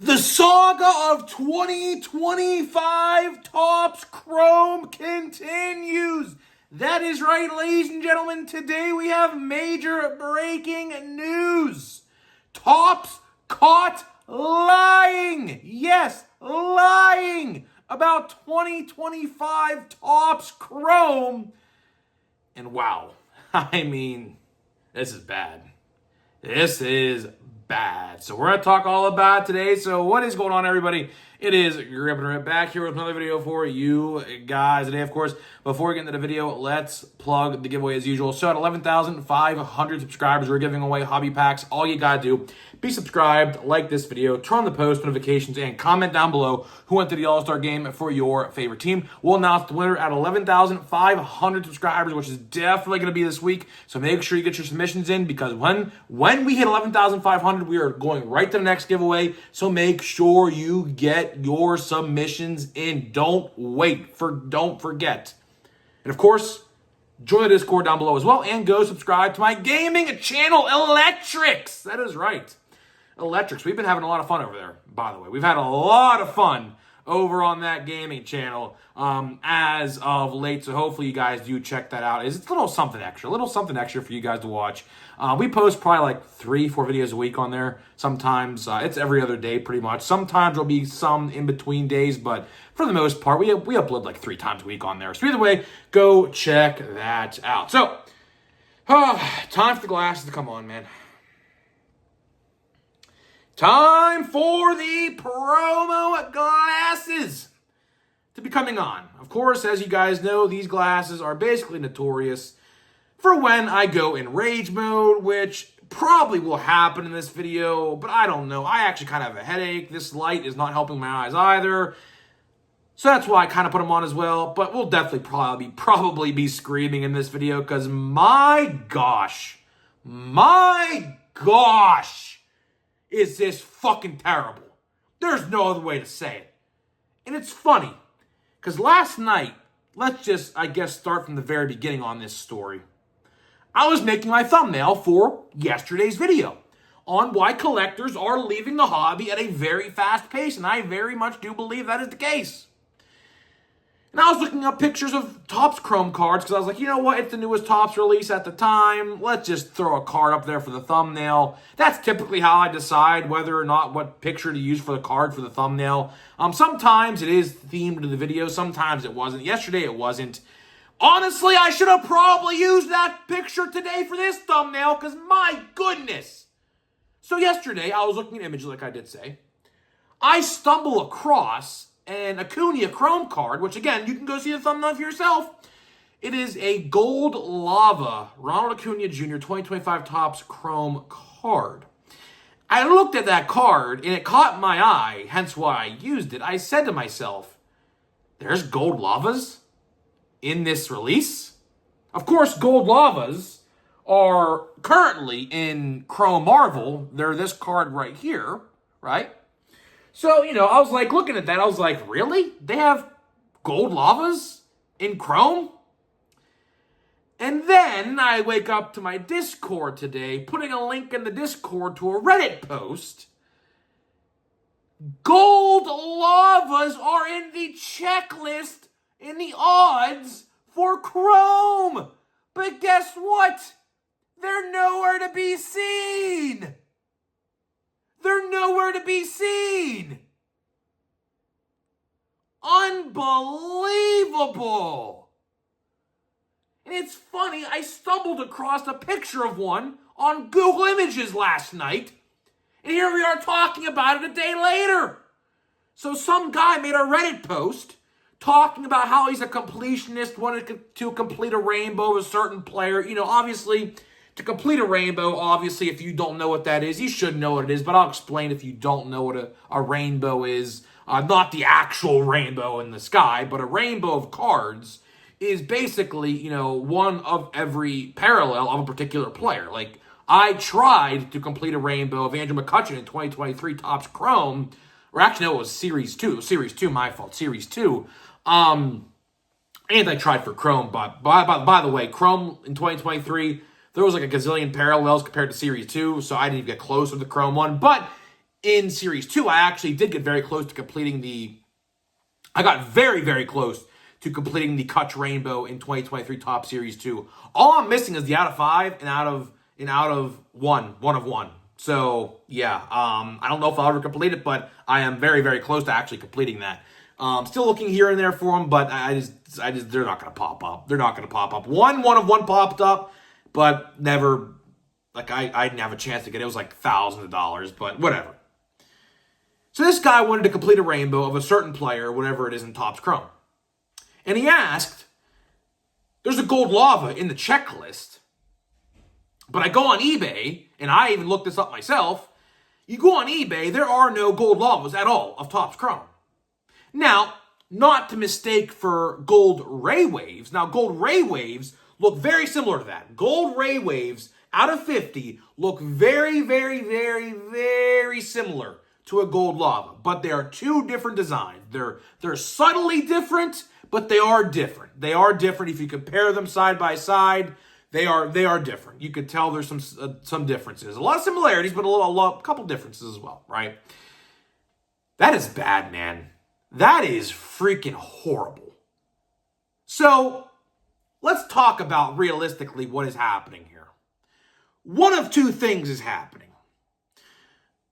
The saga of 2025 Topps Chrome continues. That is right, ladies and gentlemen. Today we have major breaking news. Topps caught lying. Yes, lying about 2025 Topps Chrome. And wow, I mean, this is bad. This is bad. So we're going to talk all about it today. So what is going on, everybody? It is Grippin' Rip back here with another video for you guys today. Of course, before we get into the video, let's plug the giveaway as usual. So at 11,500 subscribers, we're giving away hobby packs. All you got to do, be subscribed, like this video, turn on the post notifications, and comment down below who went to the All-Star game for your favorite team. We'll announce the winner at 11,500 subscribers, which is definitely going to be this week. So make sure you get your submissions in, because when we hit 11,500, we are going right to the next giveaway. So make sure you get your submissions in. Don't forget. And of course, join the Discord down below as well, and go subscribe to my gaming channel, Electrics. That is right, Electrics. We've been having a lot of fun over there, by the way. We've had a lot of fun over on that gaming channel as of late, so hopefully you guys do check that out. It's a little something extra for you guys to watch. We post probably like 3-4 videos a week on there. Sometimes it's every other day pretty much. Sometimes there'll be some in between days, but for the most part, we upload like 3 times a week on there. So either way, go check that out. So, time for the glasses to come on, man. Time for the promo glasses to be coming on. Of course, as you guys know, these glasses are basically notorious for when I go in rage mode, which probably will happen in this video, but I don't know. I actually kind of have a headache. This light is not helping my eyes either. So that's why I kind of put them on as well, but we'll definitely probably be screaming in this video, because my gosh, is this fucking terrible. There's no other way to say it. And it's funny, because last night, let's just, I guess, start from the very beginning on this story. I was making my thumbnail for yesterday's video on why collectors are leaving the hobby at a very fast pace, and I very much do believe that is the case. And I was looking up pictures of Topps Chrome cards, because I was like, you know what, it's the newest Topps release at the time. Let's just throw a card up there for the thumbnail. That's typically how I decide whether or not what picture to use for the card for the thumbnail. Sometimes it is themed to the video, sometimes it wasn't. Yesterday it wasn't. Honestly, I should have probably used that picture today for this thumbnail, because my goodness. So yesterday, I was looking at images, like I did say. I stumble across an Acuna Chrome card, which again, you can go see the thumbnail for yourself. It is a Gold Lava Ronald Acuna Jr. 2025 Topps Chrome card. I looked at that card, and it caught my eye, hence why I used it. I said to myself, there's Gold Lavas in this release? Of course, Gold Lavas are currently in Chrome Marvel. They're this card right here, right? So, you know, I was like, looking at that, I was like, really? They have Gold Lavas in Chrome? And then I wake up to my Discord today, putting a link in the Discord to a Reddit post. Gold Lavas are in the checklist, in the odds for Chrome. But guess what? They're nowhere to be seen. They're nowhere to be seen. Unbelievable. And it's funny, I stumbled across a picture of one on Google Images last night, and here we are talking about it a day later. So some guy made a Reddit post talking about how he's a completionist, wanted to complete a rainbow of a certain player. You know, obviously, to complete a rainbow, obviously, if you don't know what that is, you should know what it is, but I'll explain if you don't know what a rainbow is. Not the actual rainbow in the sky, but a rainbow of cards is basically, you know, one of every parallel of a particular player. Like, I tried to complete a rainbow of Andrew McCutchen in 2023 Topps Chrome, or actually, no, it was Series 2. Series 2, my fault. Series 2. And I tried for Chrome, but by the way, Chrome in 2023, there was like a gazillion parallels compared to Series 2, so I didn't even get close to the Chrome one. But in Series 2, I actually did get very close to completing I got very, very close to completing the Kutch Rainbow in 2023 Top Series 2. All I'm missing is the out of 5 and out of 1 of 1. So, yeah, I don't know if I'll ever complete it, but I am very, very close to actually completing that. Still looking here and there for them, but I just they're not going to pop up. They're not going to pop up. One of 1 popped up, but never, like, I didn't have a chance to get it. It was like thousands of dollars, but whatever. So this guy wanted to complete a rainbow of a certain player, whatever it is in Topps Chrome. And he asked, there's a gold lava in the checklist, but I go on eBay, and I even looked this up myself. You go on eBay, there are no gold lavas at all of Topps Chrome. Now, not to mistake for gold ray waves. Now, gold ray waves look very similar to that. Gold ray waves out of 50 look very, very, very, very similar to a gold lava, but they are 2 different designs. They're subtly different, but they are different. They are different. If you compare them side by side, they are different. You could tell there's some differences. A lot of similarities, but a couple differences as well, right? That is bad, man. That is freaking horrible. So, let's talk about realistically what is happening here. One of 2 things is happening.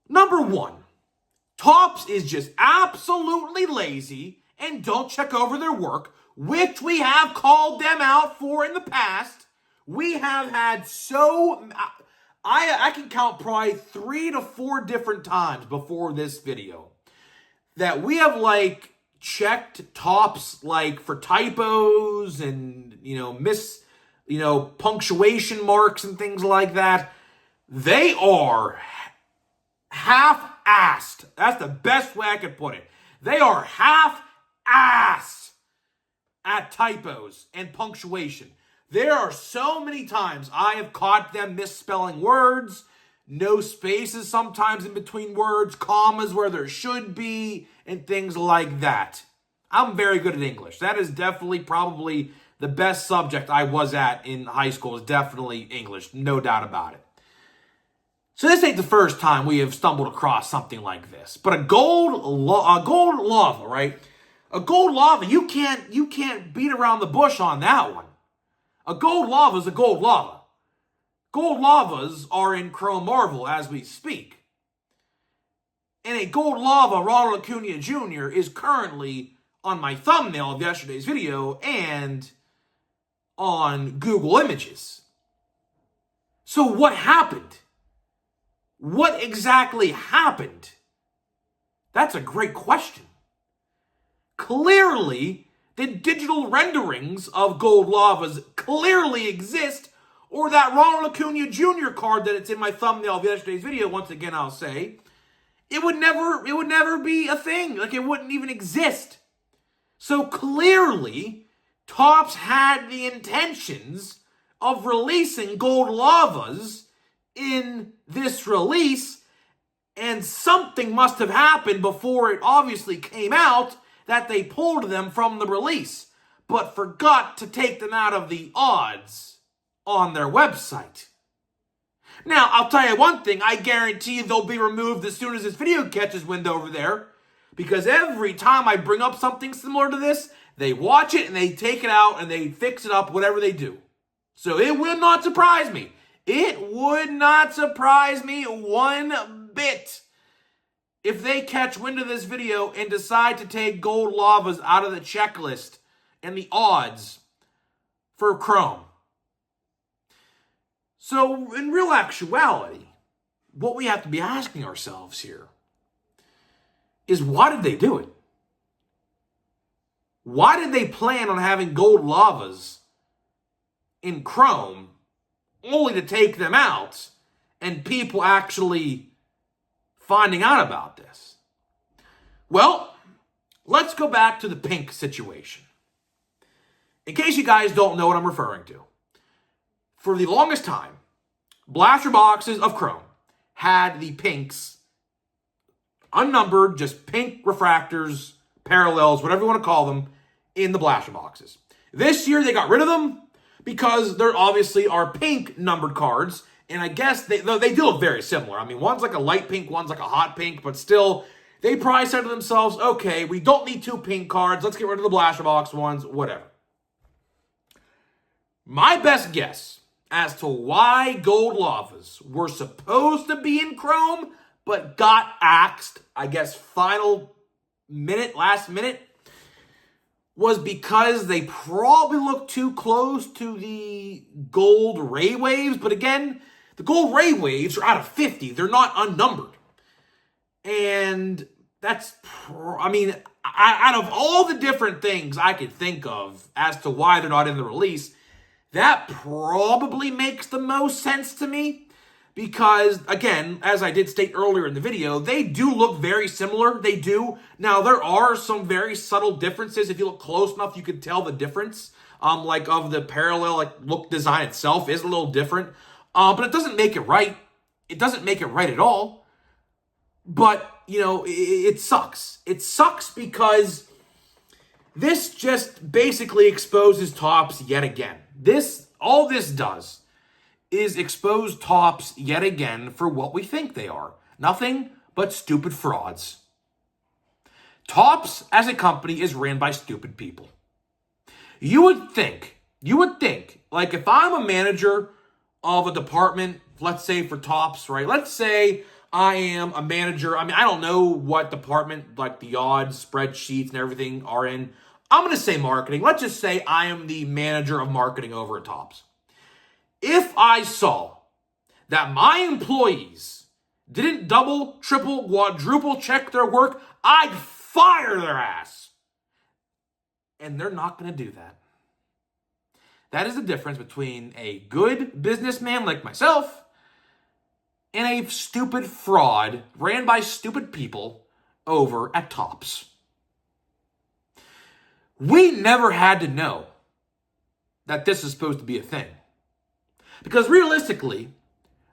Number 1, Topps is just absolutely lazy and don't check over their work, which we have called them out for in the past. We have had I can count probably 3 to 4 different times before this video that we have checked Topps for typos and punctuation marks and things like that. They are half-assed. That's the best way I could put it. They are half-assed at typos and punctuation. There are so many times I have caught them misspelling words, no spaces sometimes in between words, commas where there should be, and things like that. I'm very good at English. That is definitely probably the best subject I was at in high school is definitely English, no doubt about it. So this ain't the first time we have stumbled across something like this. But a gold lava, right? A gold lava, you can't beat around the bush on that one. A gold lava is a gold lava. Gold lavas are in Chrome Marvel as we speak. And a gold lava Ronald Acuna Jr. is currently on my thumbnail of yesterday's video and on Google Images. So what happened? What exactly happened? That's a great question. Clearly, the digital renderings of gold lavas clearly exist, or that Ronald Acuna Jr. card that it's in my thumbnail of yesterday's video, once again I'll say, it would never be a thing. It wouldn't even exist. So clearly, Topps had the intentions of releasing gold lavas in this release, and something must have happened before it obviously came out that they pulled them from the release, but forgot to take them out of the odds on their website. Now, I'll tell you one thing, I guarantee you they'll be removed as soon as this video catches wind over there, because every time I bring up something similar to this, they watch it and they take it out and they fix it up, whatever they do. So it will not surprise me. It would not surprise me one bit if they catch wind of this video and decide to take gold lavas out of the checklist and the odds for Chrome. So, in real actuality, what we have to be asking ourselves here is, why did they do it? Why did they plan on having gold lavas in Chrome only to take them out and people actually finding out about this? Well, let's go back to the pink situation. In case you guys don't know what I'm referring to, for the longest time, blaster boxes of Chrome had the pinks, unnumbered, just pink refractors, parallels, whatever you want to call them, in the blaster boxes. This year they got rid of them because there obviously are pink numbered cards And I guess they do look very similar. I mean, one's like a light pink, one's like a hot pink, but still, they probably said to themselves, okay, we don't need 2 pink cards. Let's get rid of the Blaster Box ones, whatever. My best guess as to why Gold Lavas were supposed to be in Chrome, but got axed, I guess, last minute, was because they probably looked too close to the Gold Ray Waves. But again, the Gold Ray Waves are out of 50. They're not unnumbered. And that's, out of all the different things I could think of as to why they're not in the release, that probably makes the most sense to me. Because, again, as I did state earlier in the video, they do look very similar. They do. Now, there are some very subtle differences. If you look close enough, you can tell the difference. Of the parallel, look design itself is a little different. But it doesn't make it right. It doesn't make it right at all. But, it sucks. It sucks because this just basically exposes Topps yet again. All this does is expose Topps yet again for what we think they are. Nothing but stupid frauds. Topps, as a company, is ran by stupid people. You would think, like if I'm a manager of a department, let's say for Topps, right? Let's say I am a manager. I don't know what department, like the odds, spreadsheets, and everything are in. I'm going to say marketing. Let's just say I am the manager of marketing over at Topps. If I saw that my employees didn't double, triple, quadruple check their work, I'd fire their ass. And they're not going to do that. That is the difference between a good businessman like myself and a stupid fraud ran by stupid people over at Topps. We never had to know that this is supposed to be a thing. Because realistically,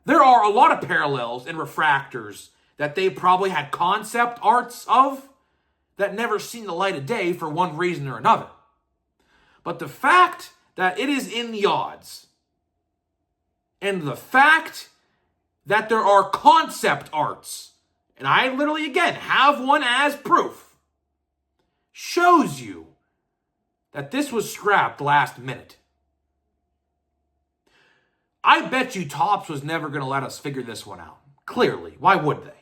there are a lot of parallels and refractors that they probably had concept arts of that never seen the light of day for one reason or another. But the fact that it is in the odds, and the fact that there are concept arts, and I literally, again, have one as proof, shows you that this was scrapped last minute. I bet you Topps was never going to let us figure this one out. Clearly. Why would they?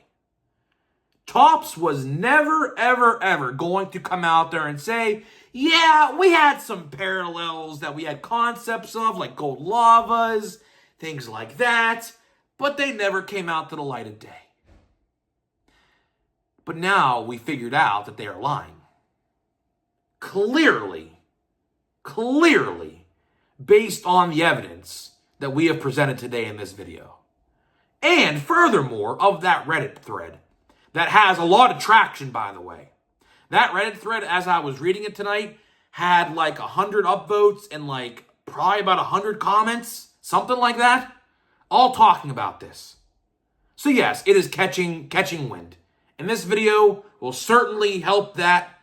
Topps was never, ever, ever going to come out there and say, yeah, we had some parallels that we had concepts of, like Gold Lavas, things like that, but they never came out to the light of day. But now we figured out that they are lying. Clearly, based on the evidence that we have presented today in this video. And furthermore, of that Reddit thread that has a lot of traction, by the way. That Reddit thread, as I was reading it tonight, had 100 upvotes and probably about 100 comments, something like that, all talking about this. So yes, it is catching wind. And this video will certainly help that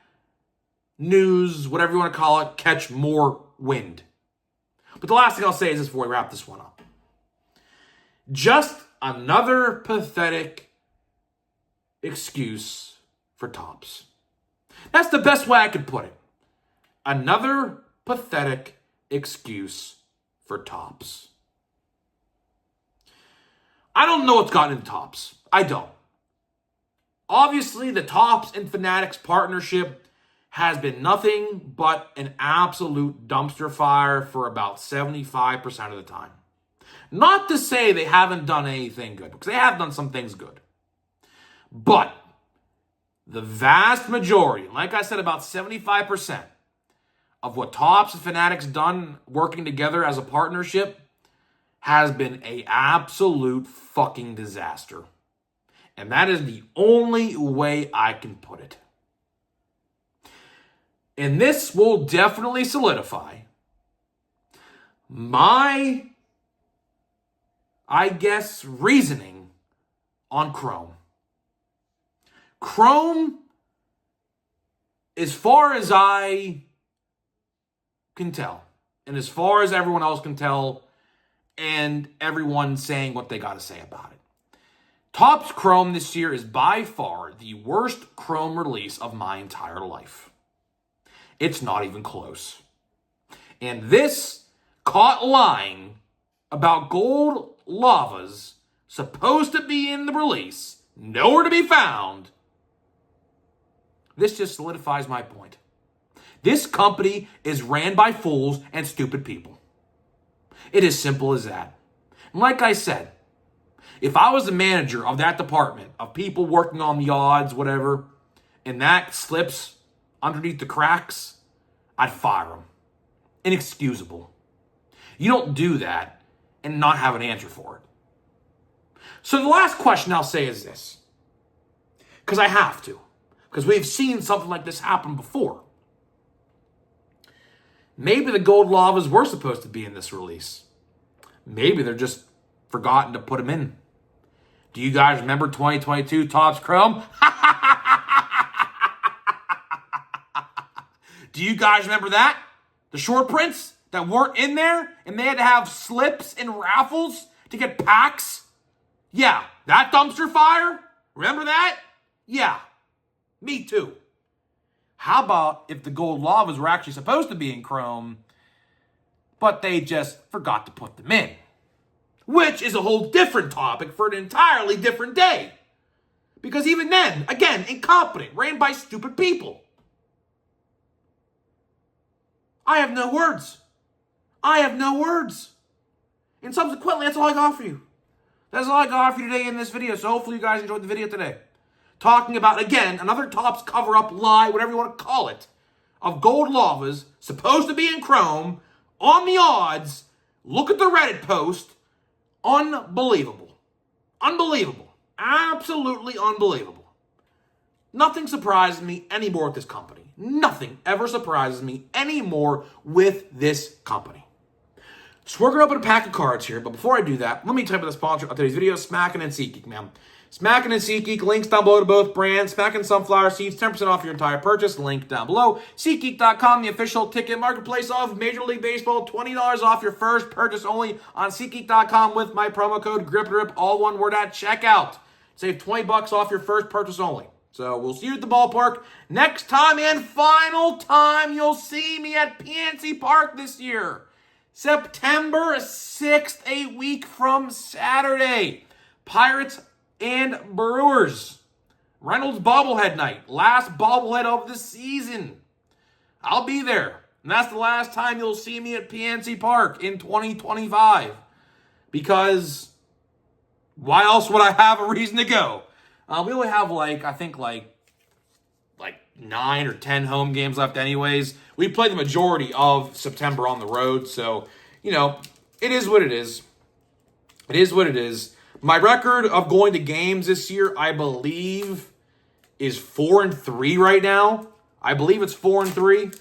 news, whatever you want to call it, catch more wind. But the last thing I'll say is this before we wrap this one up. Just another pathetic excuse for Topps. That's the best way I could put it. Another pathetic excuse for Topps. I don't know what's gotten into Topps. I don't. Obviously, the Topps and Fanatics partnership has been nothing but an absolute dumpster fire for about 75% of the time. Not to say they haven't done anything good, because they have done some things good. But the vast majority, like I said, about 75% of what Topps and Fanatics done working together as a partnership has been an absolute fucking disaster. And that is the only way I can put it. And this will definitely solidify my, reasoning on Chrome. Chrome, as far as I can tell, and as far as everyone else can tell, and everyone saying what they got to say about it. Topps Chrome this year is by far the worst Chrome release of my entire life. It's not even close. And this caught lying about gold lavas supposed to be in the release, nowhere to be found, this just solidifies my point. This company is ran by fools and stupid people. It is simple as that. And like I said, if I was the manager of that department, of people working on the odds, whatever, and that slips underneath the cracks, I'd fire them. Inexcusable. You don't do that and not have an answer for it. So the last question I'll say is this, because I have to, because we've seen something like this happen before. Maybe the gold lavas were supposed to be in this release. Maybe they're just forgotten to put them in. Do you guys remember 2022 Topps Chrome? Do you guys remember that? The short prints that weren't in there and they had to have slips and raffles to get packs? Yeah, that dumpster fire? Remember that? Yeah, me too. How about if the gold lavas were actually supposed to be in Chrome, but they just forgot to put them in? Which is a whole different topic for an entirely different day. Because even then, again, incompetent, ran by stupid people. I have no words. I have no words. And subsequently, that's all I got for you. That's all I got for you today in this video. So hopefully you guys enjoyed the video today. Talking about, again, another Topps cover-up, lie, whatever you want to call it, of gold lavas, supposed to be in Chrome, on the odds. Look at the Reddit post. Unbelievable. Unbelievable. Absolutely unbelievable. Nothing surprises me anymore with this company. Nothing ever surprises me anymore with this company. So we're going to open a pack of cards here, but before I do that, let me tell you about the sponsor of today's video, Smackin' and SeatGeek, man. Smackin' and SeatGeek, links down below to both brands. Smackin' Sunflower Seeds, 10% off your entire purchase, link down below. SeatGeek.com, the official ticket marketplace of Major League Baseball, $20 off your first purchase only on SeatGeek.com with my promo code GRIPDRIP, all one word at checkout. Save $20 off your first purchase only. So we'll see you at the ballpark next time and final time you'll see me at PNC Park this year. September 6th, a week from Saturday. Pirates and Brewers. Reynolds bobblehead night. Last bobblehead of the season. I'll be there. And that's the last time you'll see me at PNC Park in 2025. Because why else would I have a reason to go? We only have I think 9 or 10 home games left anyways. We play the majority of September on the road. So, it is what it is. It is what it is. My record of going to games this year, I believe, is 4-3 right now. I believe it's 4-3.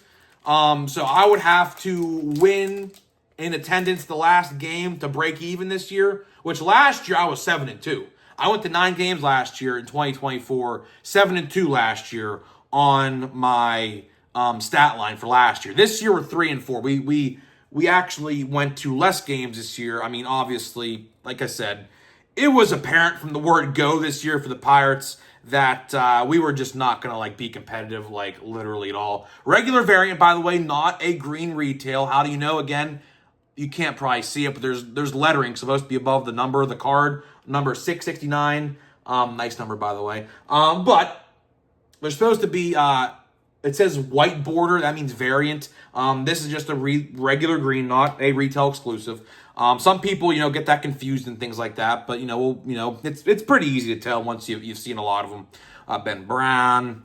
So I would have to win in attendance the last game to break even this year, which last year I was 7-2. I went to 9 games last year in 2024, 7-2 last year on my stat line for last year. This year we're 3-4. We actually went to less games this year. I mean, obviously, like I said, it was apparent from the word go this year for the Pirates that we were just not going to be competitive literally at all. Regular variant, by the way, not a green retail. How do you know? Again, you can't probably see it, but there's lettering supposed to be above the number of the card, number 669. Nice number, by the way. But there's supposed to be, it says white border. That means variant. This is just a regular green, not a retail exclusive. Some people, get that confused and things like that. But, it's pretty easy to tell once you've seen a lot of them. Ben Brown,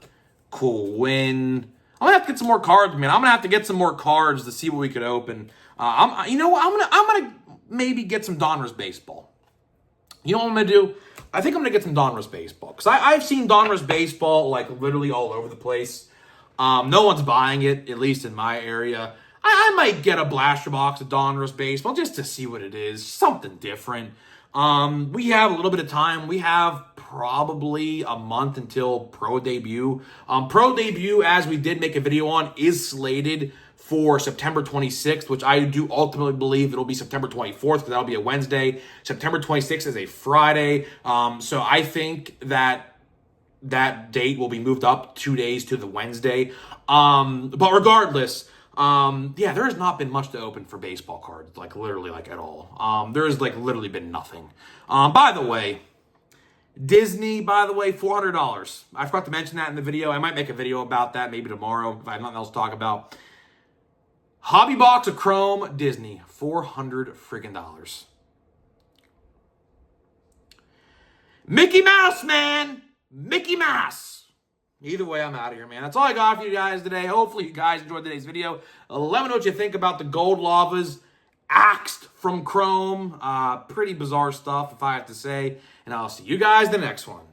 Cool Win. I'm going to have to get some more cards, man. I'm going to have to get some more cards to see what we could open. I'm gonna maybe get some Donruss baseball. You know what I'm gonna do? I think I'm gonna get some Donruss baseball because I've seen Donruss baseball literally all over the place. No one's buying it, at least in my area. I might get a blaster box of Donruss baseball just to see what it is, something different. We have a little bit of time. We have probably a month until Pro Debut. Pro Debut, as we did make a video on, is slated for September 26th, which I do ultimately believe it'll be September 24th because that'll be a Wednesday. September 26th is a Friday. So I think that date will be moved up 2 days to the Wednesday. But regardless, yeah, there has not been much to open for baseball cards, like literally like at all. There has like literally been nothing. By the way, Disney, $400. I forgot to mention that in the video. I might make a video about that maybe tomorrow if I have nothing else to talk about. Hobby box of Chrome Disney, $400 friggin' dollars. Mickey Mouse, man! Mickey Mouse! Either way, I'm out of here, man. That's all I got for you guys today. Hopefully you guys enjoyed today's video. Let me know what you think about the gold lavas axed from Chrome. Pretty bizarre stuff, if I have to say. And I'll see you guys in the next one.